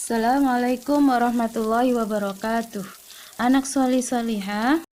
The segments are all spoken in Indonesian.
Assalamualaikum warahmatullahi wabarakatuh. Anak solih solihah,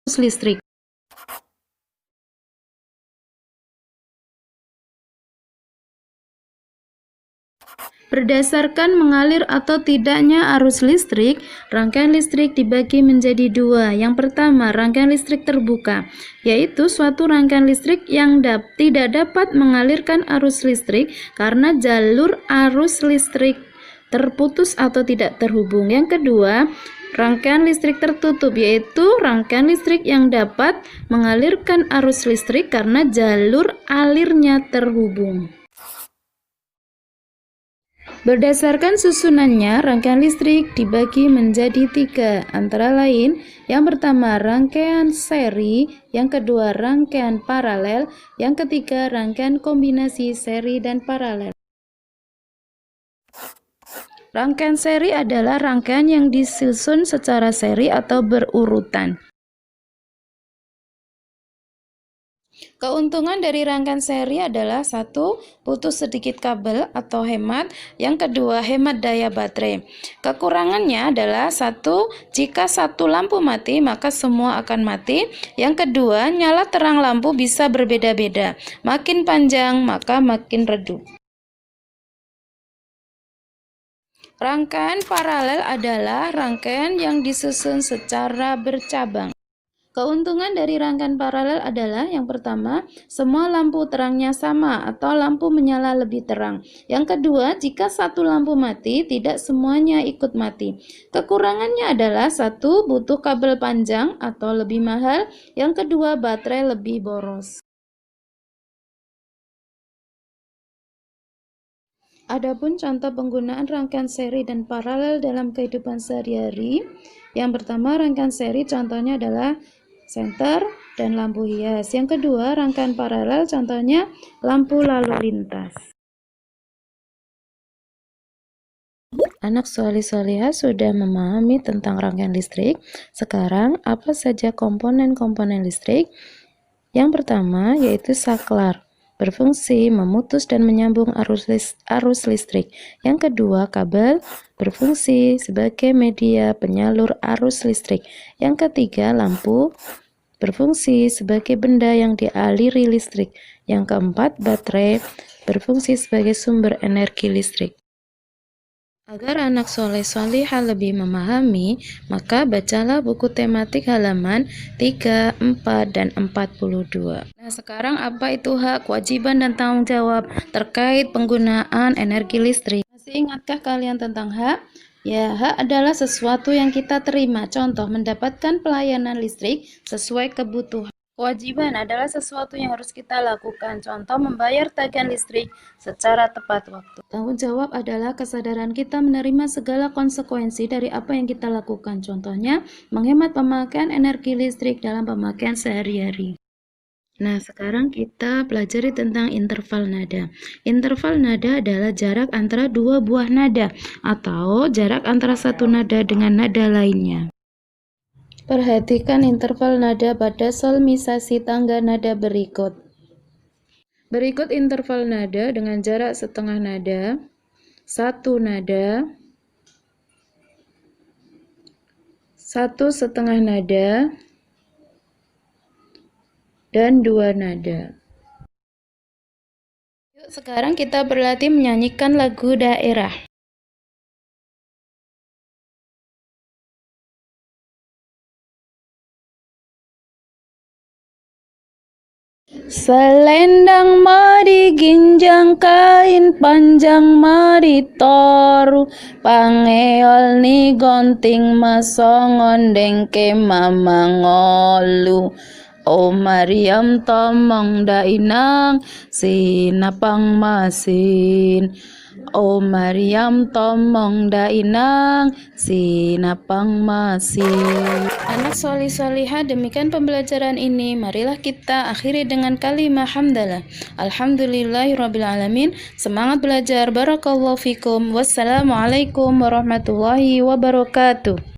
arus listrik. Berdasarkan mengalir atau tidaknya arus listrik, rangkaian listrik dibagi menjadi dua. Yang pertama, rangkaian listrik terbuka, yaitu suatu rangkaian listrik yang tidak dapat mengalirkan arus listrik karena jalur arus listrik terputus atau tidak terhubung. Yang kedua, rangkaian listrik tertutup, yaitu rangkaian listrik yang dapat mengalirkan arus listrik karena jalur alirnya terhubung. Berdasarkan susunannya, rangkaian listrik dibagi menjadi tiga, antara lain yang pertama rangkaian seri, yang kedua rangkaian paralel, yang ketiga rangkaian kombinasi seri dan paralel. Rangkaian seri adalah rangkaian yang disusun secara seri atau berurutan. Keuntungan dari rangkaian seri adalah satu, putus sedikit kabel atau hemat. Yang kedua, hemat daya baterai. Kekurangannya adalah satu, jika satu lampu mati maka semua akan mati. Yang kedua, nyala terang lampu bisa berbeda-beda. Makin panjang maka makin redup. Rangkaian paralel adalah rangkaian yang disusun secara bercabang. Keuntungan dari rangkaian paralel adalah yang pertama, semua lampu terangnya sama atau lampu menyala lebih terang. Yang kedua, jika satu lampu mati, tidak semuanya ikut mati. Kekurangannya adalah satu, butuh kabel panjang atau lebih mahal. Yang kedua, baterai lebih boros. Adapun contoh penggunaan rangkaian seri dan paralel dalam kehidupan sehari-hari. Yang pertama, rangkaian seri contohnya adalah senter dan lampu hias. Yang kedua, rangkaian paralel contohnya lampu lalu lintas. Anak solih-solihah sudah memahami tentang rangkaian listrik. Sekarang, apa saja komponen-komponen listrik? Yang pertama yaitu saklar, berfungsi memutus dan menyambung arus listrik. Yang kedua, kabel, berfungsi sebagai media penyalur arus listrik. Yang ketiga, lampu, berfungsi sebagai benda yang dialiri listrik. Yang keempat, baterai, berfungsi sebagai sumber energi listrik. Agar anak soleh-solihah lebih memahami, maka bacalah buku tematik halaman 3, 4, dan 42. Nah, sekarang apa itu hak, kewajiban, dan tanggung jawab terkait penggunaan energi listrik? Masih ingatkah kalian tentang hak? Ya, hak adalah sesuatu yang kita terima. Contoh, mendapatkan pelayanan listrik sesuai kebutuhan. Kewajiban adalah sesuatu yang harus kita lakukan. Contoh, membayar tagihan listrik secara tepat waktu. Tanggung jawab adalah kesadaran kita menerima segala konsekuensi dari apa yang kita lakukan. Contohnya, menghemat pemakaian energi listrik dalam pemakaian sehari-hari. Nah, sekarang kita pelajari tentang interval nada. Interval nada adalah jarak antara dua buah nada atau jarak antara satu nada dengan nada lainnya. Perhatikan interval nada pada solmisasi tangga nada berikut. Berikut interval nada dengan jarak setengah nada, satu nada, satu setengah nada, dan dua nada. Yuk, sekarang kita berlatih menyanyikan lagu daerah. Selendang mari ginjang kain panjang mari toru pangeol ni gonting masongon dengke mamangolu. O Maryam tomong dainang sinapang masin. O Maryam tomong dainang sinapang masin. Anak solih solihah, demikian pembelajaran ini. Marilah kita akhiri dengan kalimat hamdalah. Alhamdulillahirrabbilalamin. Semangat belajar. Barakallahu fikum. Wassalamualaikum warahmatullahi wabarakatuh.